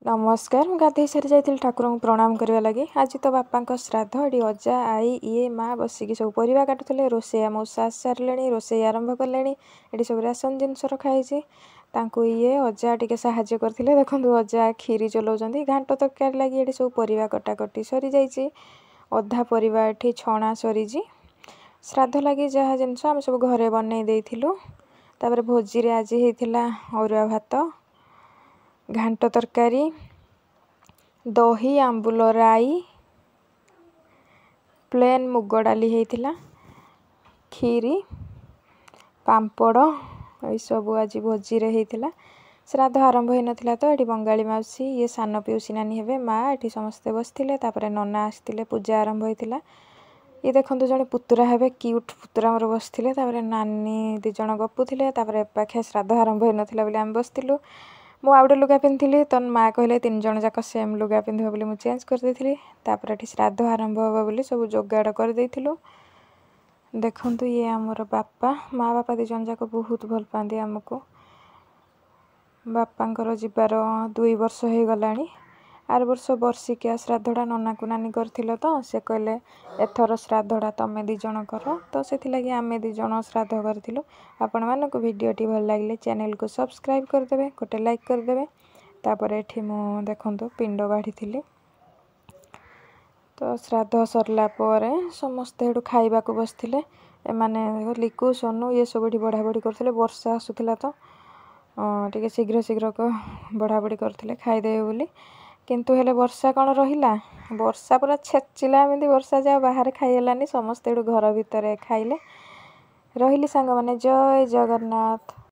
नमस्कार गाधे सारी जाइए ठाकुर को प्रणाम करने लगी। आज तो बापा श्राद्ध ये अजा आई ये माँ बसिकी सब परिवा काटुले रोसैया मौसा आसी सारे रोसई आरंभ कले। ये सब राशन जिनस रखाई ये अजा टे साहाଯ୍य करते। देखो अजा खीरी चलाउं घाट तरकारी लगी ये सब परिवा कटाकटी सरी जाइए। अधा परिवा ये छणा सरी श्राद्ध लगी जहाँ जिनस आम सब घरे बनई देलु। भोजी रे आज होता अरुआ भात घाट तरकारी दही आंबुल राई प्लेन मुग डाली होता खीरी पांपड़ ये सब आज भोजी रे होता। श्राद्ध आरंभ हो नाला तो ये बंगाली मौसी ये सान पिउसी नानी हे माँ ये समस्ते बसते नना आसते पूजा आरंभ होता। ये देखो जड़े पुतुरा हे क्यूट पुतुरा मोर बसते नानी दिज गपुले एपाखे श्राद्ध आरंभ हो नाला आम बसलु। मु आउ लुगा पिंधि तो माँ कहले 3 जन जाक सेम लुगा पिंध बोली मुझे चेंज करदे। ये श्राद्ध आरंभ हो बोली सब जोगाड़ करदे। देखु ये आमर बापा माँ बापा 2 जन जाक बहुत भल पाती आमको। बापांकर जीवार 2 वर्ष हो गला। आर वर्ष वर्षिकिया श्राद्धटा नना को नानी कर तो से कहले एथर श्राद्धटा तमें 2 जन कर तो से आम 2 जन श्राद्ध करूँ। आपण मानक भिडियोटी भल लगे चैनल को सब्सक्राइब करदे गोटे लाइक करदे। तापर ये मु देखु पिंड बाढ़ी तो श्राद्ध सरला समस्ते खाइबा को बसते एमाने लिकु सोनू ये सब बढ़ा बढ़ी करते। वर्षा आसूला तो टे शीघ्र शीघ्र को बढ़ा बढ़ी करते खाईदेवे बोली किंतु हेले वर्षा कौन रहिला वर्षा पूरा छेचिला एमती वर्षा जाओ बाहर खाईलानी समस्ते घर भितर खाइले रही सांग मैंने। जय जगन्नाथ।